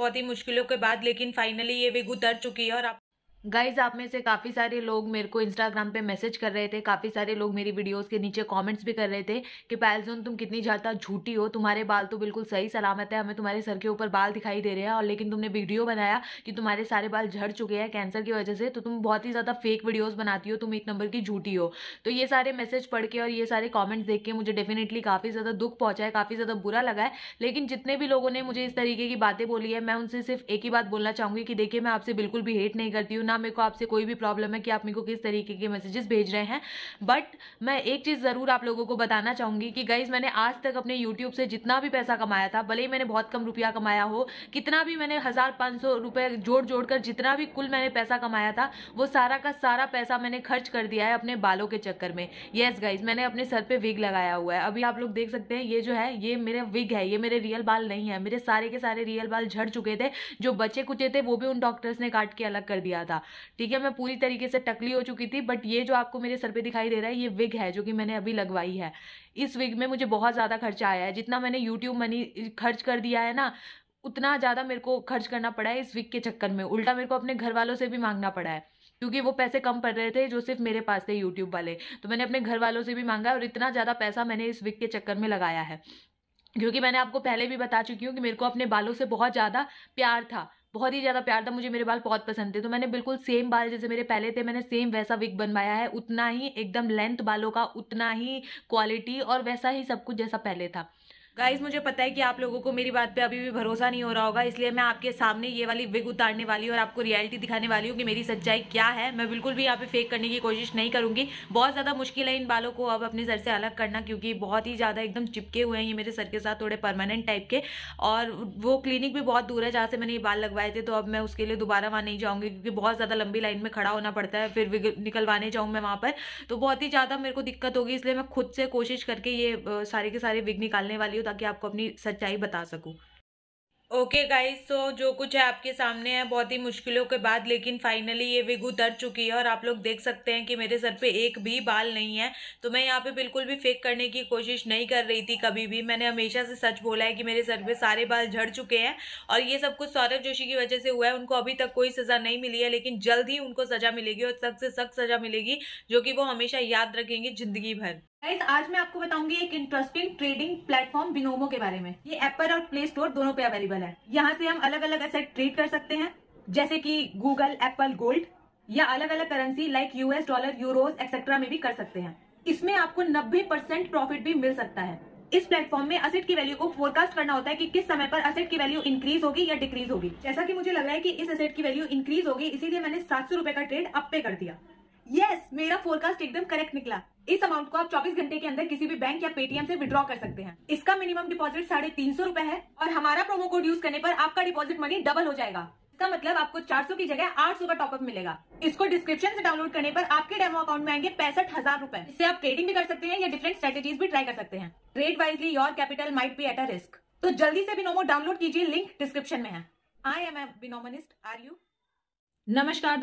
बहुत ही मुश्किलों के बाद, लेकिन फाइनली ये विग उतर चुकी है। और आप गाइज, आप में से काफ़ी सारे लोग मेरे को इंस्टाग्राम पे मैसेज कर रहे थे, काफ़ी सारे लोग मेरी वीडियोस के नीचे कमेंट्स भी कर रहे थे कि पायलजोन तुम कितनी ज़्यादा झूठी हो, तुम्हारे बाल तो बिल्कुल सही सलामत है, हमें तुम्हारे सर के ऊपर बाल दिखाई दे रहे हैं, और लेकिन तुमने वीडियो बनाया कि तुम्हारे सारे बाल झड़ चुके हैं कैंसर की वजह से, तो तुम बहुत ही ज़्यादा फेक वीडियोज़ बनाती हो, तुम एक नंबर की झूठी हो। तो ये सारे मैसेज पढ़ के और ये सारे कॉमेंट्स देख के मुझे डेफिनेटली काफ़ी ज़्यादा दुख पहुंचा है, काफ़ी ज़्यादा बुरा लगा है। लेकिन जितने भी लोगों ने मुझे इस तरीके की बातें बोली है, मैं उनसे सिर्फ एक ही बात बोलना चाहूँगी कि देखिए, मैं आपसे बिल्कुल भी हेट नहीं करती हूँ, ना मेरे को आपसे कोई भी प्रॉब्लम है कि आप मेरे को किस तरीके के मैसेजेस भेज रहे हैं। बट मैं एक चीज जरूर आप लोगों को बताना चाहूंगी कि गाइज, मैंने आज तक अपने यूट्यूब से जितना भी पैसा कमाया था, भले ही मैंने बहुत कम रुपया कमाया हो, कितना भी मैंने 1,500 रुपए जोड़ जोड़ कर जितना भी कुल मैंने पैसा कमाया था, वो सारा का सारा पैसा मैंने खर्च कर दिया है अपने बालों के चक्कर में। यस गाइज, मैंने अपने सर पे विग लगाया हुआ है। अभी आप लोग देख सकते हैं, ये जो है ये मेरा विग है, ये मेरे रियल बाल नहीं है। मेरे सारे के सारे रियल बाल झड़ चुके थे, जो बचे कुचे थे वो भी उन डॉक्टर्स ने काट के अलग कर दिया था। ठीक है, मैं पूरी तरीके से टकली हो चुकी थी। बट ये जो आपको मेरे सर पे दिखाई दे रहा है, ये विग है जो कि मैंने अभी लगवाई है। इस विग में मुझे बहुत ज्यादा खर्चा आया है, जितना मैंने यूट्यूब मनी खर्च कर दिया है ना, उतना ज्यादा मेरे को खर्च करना पड़ा है इस विग के चक्कर में। उल्टा मेरे को अपने घर वालों से भी मांगना पड़ा है, क्योंकि वो पैसे कम पड़ रहे थे जो सिर्फ मेरे पास थे यूट्यूब वाले। तो मैंने अपने घर वालों से भी मांगा, और इतना ज्यादा पैसा मैंने इस विग के चक्कर में लगाया है, क्योंकि मैंने आपको पहले भी बता चुकी हूँ कि मेरे को अपने बालों से बहुत ज्यादा प्यार था, बहुत ही ज्यादा प्यार था। मुझे मेरे बाल बहुत पसंद थे, तो मैंने बिल्कुल सेम बाल जैसे मेरे पहले थे, मैंने सेम वैसा विग बनवाया है, उतना ही एकदम लेंथ बालों का, उतना ही क्वालिटी और वैसा ही सब कुछ जैसा पहले था। गाइज, मुझे पता है कि आप लोगों को मेरी बात पे अभी भी भरोसा नहीं हो रहा होगा, इसलिए मैं आपके सामने ये वाली विग उतारने वाली हूँ और आपको रियलिटी दिखाने वाली हूँ कि मेरी सच्चाई क्या है। मैं बिल्कुल भी यहाँ पे फेक करने की कोशिश नहीं करूंगी। बहुत ज्यादा मुश्किल है इन बालों को अब अपने सर से अलग करना, क्योंकि बहुत ही ज्यादा एकदम चिपके हुए हैं ये मेरे सर के साथ, थोड़े परमानेंट टाइप के। और वो क्लिनिक भी बहुत दूर है जहाँ से मैंने ये बाल लगवाए थे, तो अब मैं उसके लिए दोबारा वहाँ नहीं जाऊंगी, क्योंकि बहुत ज्यादा लंबी लाइन में खड़ा होना पड़ता है, फिर विग निकलवाने जाऊँ मैं वहां पर, तो बहुत ही ज्यादा मेरे को दिक्कत होगी। इसलिए मैं खुद से कोशिश करके ये सारे के सारे विग निकालने वाली हूँ, ताकि आपको अपनी सच्चाई बता सकूं। ओके गाइस, तो जो कुछ है आपके सामने है, बहुत ही मुश्किलों के बाद, लेकिन फाइनली ये विग उतर चुकी है। और आप लोग देख सकते हैं कि मेरे सर पे एक भी बाल नहीं है। तो मैं यहाँ पे बिल्कुल भी फेक करने की कोशिश नहीं कर रही थी कभी भी। मैंने हमेशा से सच बोला है कि मेरे सर पे सारे बाल झड़ चुके हैं, और ये सब कुछ सौरभ जोशी की वजह से हुआ है। उनको अभी तक कोई सजा नहीं मिली है, लेकिन जल्द ही उनको सजा मिलेगी, और सख्त से सख्त सजा मिलेगी, जो कि वो हमेशा याद रखेंगे जिंदगी भर। गाइस, आज मैं आपको बताऊंगी एक इंटरेस्टिंग ट्रेडिंग प्लेटफॉर्म बिनोमो के बारे में। ये एप्पल और प्ले स्टोर दोनों पे अवेलेबल है। यहाँ से हम अलग अलग एसेट ट्रेड कर सकते हैं, जैसे कि गूगल, एप्पल, गोल्ड, या अलग अलग currency like US dollar, euros etcetera में भी कर सकते हैं। इसमें आपको 90% प्रॉफिट भी मिल सकता है। इस प्लेटफॉर्म में असेट की वैल्यू को फोरकास्ट करना होता है कि किस समय पर असेट की वैल्यू इंक्रीज होगी या डिक्रीज होगी। जैसा कि मुझे लग रहा है कि इस असेट की वैल्यू इंक्रीज होगी, इसीलिए मैंने 700 रुपए का ट्रेड अप पे कर दिया। यस, मेरा फोरकास्ट एकदम करेक्ट निकला। इस अमाउंट को आप 24 घंटे के अंदर किसी भी बैंक या पेटीएम से विड्रॉ कर सकते हैं। इसका मिनिमम डिपॉजिट 350 रुपए है, और हमारा प्रोमो कोड यूज करने पर आपका डिपॉजिट मनी डबल हो जाएगा। इसका मतलब आपको 400 की जगह 800 का टॉपअप मिलेगा। इसको डिस्क्रिप्शन से डाउनलोड करने पर आपके डेमो अकाउंट में आएंगे 65,000 रुपए। इससे आप ट्रेडिंग भी कर सकते हैं या डिफरेंट स्ट्रेटेजीज भी ट्राई कर सकते हैं। Trade wisely, your capital might be at a risk. तो जल्दी से बिनोमो डाउनलोड कीजिए, लिंक डिस्क्रिप्शन में है। I am a Binomonist, are you? नमस्कार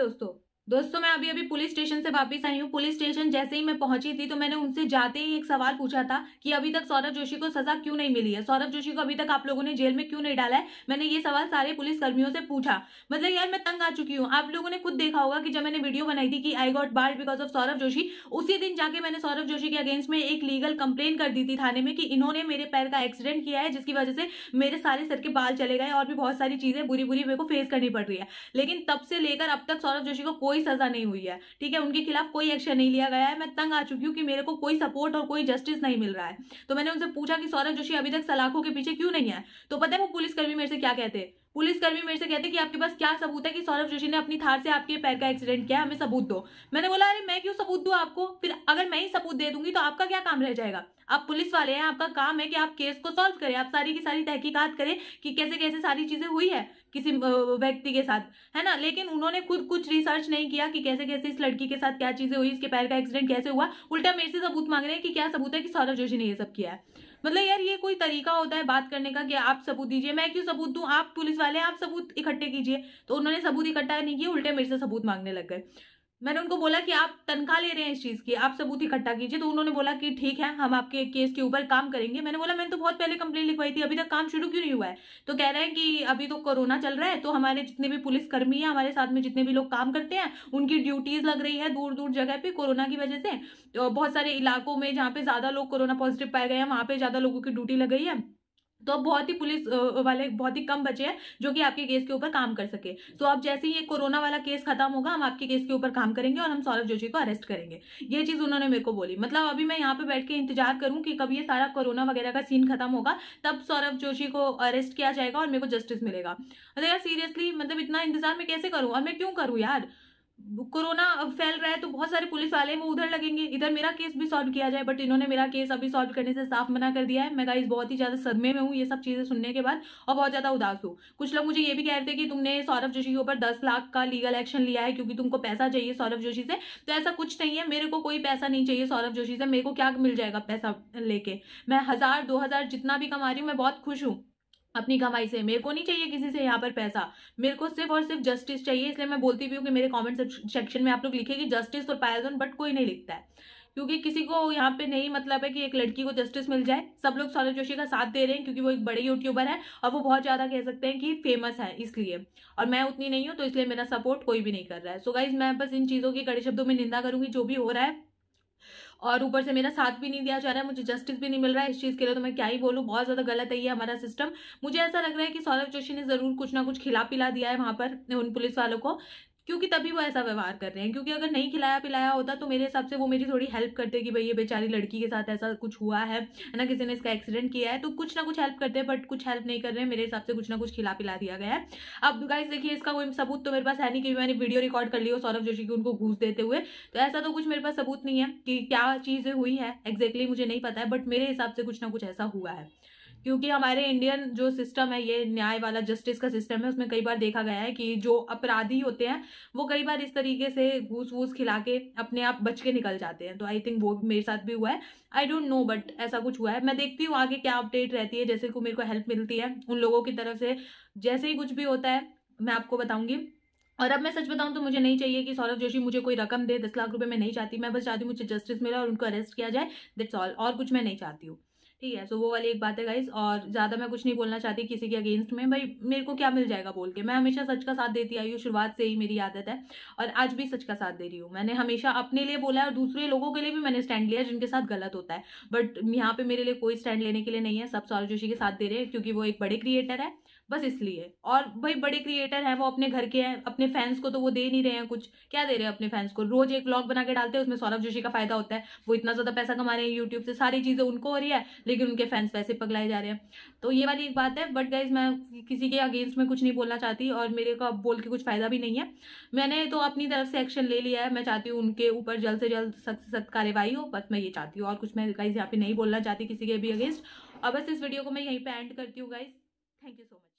दोस्तों, मैं अभी पुलिस स्टेशन से वापस आई हूँ। पुलिस स्टेशन जैसे ही मैं पहुंची थी, तो मैंने उनसे जाते ही एक सवाल पूछा था कि अभी तक सौरभ जोशी को सजा क्यों नहीं मिली है, सौरभ जोशी को अभी तक आप लोगों ने जेल में क्यों नहीं डाला है। मैंने ये सवाल सारे पुलिस कर्मियों से पूछा। मतलब यार, मैं तंग आ चुकी हूँ। आप लोगों ने खुद देखा होगा कि जब मैंने वीडियो बनाई थी कि I got bored because of Saurabh Joshi, उसी दिन जाके मैंने सौरभ जोशी के अगेंस्ट में एक लीगल कंप्लेन कर दी थी थाने में कि इन्होंने मेरे पैर का एक्सीडेंट किया है, जिसकी वजह से मेरे सारे सर के बाल चले गए, और भी बहुत सारी चीजें बुरी बुरी मेरे को फेस करनी पड़ रही है। लेकिन तब से लेकर अब तक सौरभ जोशी को कोई सजा नहीं हुई है। ठीक है, उनके खिलाफ कोई एक्शन नहीं लिया गया है। मैं तंग आ चुकी हूँ कि मेरे को कोई सपोर्ट और कोई जस्टिस नहीं मिल रहा है। तो मैंने उनसे पूछा कि सौरभ जोशी अभी तक सलाखों के पीछे क्यों नहीं है। तो पता है वो पुलिसकर्मी मेरे से क्या कहते हैं? पुलिसकर्मी मेरे से कहते कि आपके पास क्या सबूत है कि सौरभ जोशी ने अपनी थार से आपके पैर का एक्सीडेंट किया, हमें सबूत दो। मैंने बोला, अरे मैं क्यों सबूत दूं आपको? फिर अगर मैं ही सबूत दे दूंगी तो आपका क्या काम रह जाएगा? आप पुलिस वाले हैं, आपका काम है कि आप केस को सॉल्व करें, आप सारी की सारी तहकीकात करें कि कैसे कैसे सारी चीजें हुई है किसी व्यक्ति के साथ, है ना। लेकिन उन्होंने खुद कुछ रिसर्च नहीं किया कि कैसे कैसे इस लड़की के साथ क्या चीजें हुई, इसके पैर का एक्सीडेंट कैसे हुआ। उल्टा मेरे से सबूत मांग रहे हैं कि क्या सबूत है कि सौरभ जोशी ने ये सब किया है। मतलब यार, ये कोई तरीका होता है बात करने का कि आप सबूत दीजिए? मैं क्यों सबूत दूं? आप पुलिस वाले हैं, आप सबूत इकट्ठे कीजिए। तो उन्होंने सबूत इकट्ठा नहीं किए, उल्टे मेरे से सबूत मांगने लग गए। मैंने उनको बोला कि आप तनख्वाह ले रहे हैं इस चीज की, आप सबूत इकट्ठा कीजिए। तो उन्होंने बोला कि ठीक है, हम आपके केस के ऊपर काम करेंगे। मैंने बोला मैंने तो बहुत पहले कंप्लेंट लिखवाई थी, अभी तक काम शुरू क्यों नहीं हुआ है? तो कह रहे हैं कि अभी तो कोरोना चल रहा है, तो हमारे जितने भी पुलिस कर्मी है, हमारे साथ में जितने भी लोग काम करते हैं, उनकी ड्यूटीज लग रही है दूर दूर जगह पे कोरोना की वजह से। तो बहुत सारे इलाकों में जहाँ पे ज्यादा लोग कोरोना पॉजिटिव पाए गए हैं, वहां पे ज्यादा लोगों की ड्यूटी लग गई है। तो अब बहुत ही पुलिस वाले बहुत ही कम बचे हैं जो कि आपके केस के ऊपर काम कर सके। तो अब जैसे ही ये कोरोना वाला केस खत्म होगा, हम आपके केस के ऊपर काम करेंगे और हम सौरभ जोशी को अरेस्ट करेंगे। ये चीज उन्होंने मेरे को बोली। मतलब अभी मैं यहाँ पे बैठ के इंतजार करूं कि कब ये सारा कोरोना वगैरह का सीन खत्म होगा, तब सौरभ जोशी को अरेस्ट किया जाएगा और मेरे को जस्टिस मिलेगा। मतलब यार सीरियसली, मतलब इतना इंतजार मैं कैसे करूं? और मैं क्यों करूं यार? कोरोना फैल रहा है तो बहुत सारे पुलिस वाले वो उधर लगेंगे, इधर मेरा केस भी सॉल्व किया जाए। बट इन्होंने मेरा केस अभी सॉल्व करने से साफ मना कर दिया है। मैं गाइस बहुत ही ज्यादा सदमे में हूँ ये सब चीजें सुनने के बाद, और बहुत ज्यादा उदास हूँ। कुछ लोग मुझे ये भी कह रहे थे कि तुमने सौरभ जोशी के ऊपर 10 लाख का लीगल एक्शन लिया है क्योंकि तुमको पैसा चाहिए सौरभ जोशी से। तो ऐसा कुछ नहीं है, मेरे को कोई पैसा नहीं चाहिए सौरभ जोशी से। मेरे को क्या मिल जाएगा पैसा लेके? मैं 1000-2000 जितना भी कमा रही हूँ, मैं बहुत खुश हूँ अपनी कमाई से। मेरे को नहीं चाहिए किसी से यहाँ पर पैसा, मेरे को सिर्फ और सिर्फ जस्टिस चाहिए। इसलिए मैं बोलती भी हूँ कि मेरे कमेंट सेक्शन में आप लोग लिखे कि जस्टिस फॉर पायलजोन, बट कोई नहीं लिखता है क्योंकि किसी को यहाँ पे नहीं मतलब है कि एक लड़की को जस्टिस मिल जाए। सब लोग सौरभ जोशी का साथ दे रहे हैं क्योंकि वो एक बड़े यूट्यूबर है और वो बहुत ज्यादा कह सकते हैं कि फेमस है इसलिए, और मैं उतनी नहीं हूँ, तो इसलिए मेरा सपोर्ट कोई भी नहीं कर रहा है। सो गाइज, मैं बस इन चीजों की कड़े शब्दों में निंदा करूंगी जो भी हो रहा है, और ऊपर से मेरा साथ भी नहीं दिया जा रहा है, मुझे जस्टिस भी नहीं मिल रहा है इस चीज के लिए। तो मैं क्या ही बोलूं, बहुत ज्यादा गलत है ये हमारा सिस्टम। मुझे ऐसा लग रहा है कि सौरभ जोशी ने जरूर कुछ ना कुछ खिला पिला दिया है वहां पर उन पुलिस वालों को, क्योंकि तभी वो ऐसा व्यवहार कर रहे हैं। क्योंकि अगर नहीं खिलाया पिलाया होता तो मेरे हिसाब से वो मेरी थोड़ी हेल्प करते कि भाई ये बेचारी लड़की के साथ ऐसा कुछ हुआ है ना, किसी ने इसका एक्सीडेंट किया है, तो कुछ ना कुछ हेल्प करते हैं। बट कुछ हेल्प नहीं कर रहे हैं, मेरे हिसाब से कुछ ना कुछ खिला पिला दिया गया है। अब गाइस देखिए, इसका कोई सबूत तो मेरे पास है नहीं कि मैंने वीडियो रिकॉर्ड कर ली हो सौरभ जोशी की उनको घूस देते हुए। तो ऐसा तो कुछ मेरे पास सबूत नहीं है कि क्या चीजें हुई है एग्जैक्टली, मुझे नहीं पता है। बट मेरे हिसाब से कुछ ना कुछ ऐसा हुआ है, क्योंकि हमारे इंडियन जो सिस्टम है, ये न्याय वाला जस्टिस का सिस्टम है, उसमें कई बार देखा गया है कि जो अपराधी होते हैं वो कई बार इस तरीके से घूस वूस खिला के अपने आप बच के निकल जाते हैं। तो आई थिंक वो मेरे साथ भी हुआ है, आई डोंट नो, बट ऐसा कुछ हुआ है। मैं देखती हूँ आगे क्या अपडेट रहती है, जैसे को मेरे को हेल्प मिलती है उन लोगों की तरफ से, जैसे ही कुछ भी होता है मैं आपको बताऊंगी। और अब मैं सच बताऊं तो मुझे नहीं चाहिए कि सौरभ जोशी मुझे कोई रकम दे, 10 लाख रुपए मैं नहीं चाहती। मैं बस चाहती हूँ मुझे जस्टिस मिले और उनको अरेस्ट किया जाए, दैट्स ऑल, और कुछ मैं नहीं चाहती हूँ। ठीक है, सो वो वाली एक बात है गाइस, और ज्यादा मैं कुछ नहीं बोलना चाहती किसी के अगेंस्ट में। भाई मेरे को क्या मिल जाएगा बोल के, मैं हमेशा सच का साथ देती आई हूँ, शुरुआत से ही मेरी आदत है, और आज भी सच का साथ दे रही हूँ। मैंने हमेशा अपने लिए बोला है और दूसरे लोगों के लिए भी मैंने स्टैंड लिया जिनके साथ गलत होता है। बट यहाँ पे मेरे लिए कोई स्टैंड लेने के लिए नहीं है, सब सौरभ जोशी के साथ दे रहे हैं क्योंकि वो एक बड़े क्रिएटर है, बस इसलिए। और भाई बड़े क्रिएटर हैं, वो अपने घर के हैं, अपने फैंस को तो वो दे नहीं रहे हैं कुछ। क्या दे रहे हैं अपने फैंस को? रोज एक व्लॉग बना के डालते हैं, उसमें सौरभ जोशी का फायदा होता है, वो इतना ज्यादा पैसा कमा रहे हैं यूट्यूब से, सारी चीजें उनको हो रही है, लेकिन उनके फैंस वैसे पगलाए जा रहे हैं। तो ये वाली एक बात है। बट गाइज, मैं किसी के अगेंस्ट में कुछ नहीं बोलना चाहती और मेरे को अब बोल के कुछ फायदा भी नहीं है। मैंने तो अपनी तरफ से एक्शन ले लिया है, मैं चाहती हूँ उनके ऊपर जल्द से जल्द सख्त सख्त कार्रवाई हो, बस मैं ये चाहती हूँ, और कुछ मैं गाइज यहाँ पे नहीं बोलना चाहती किसी के भी अगेंस्ट। और बस इस वीडियो को मैं यहीं पे एंड करती हूँ guys, thank you so much.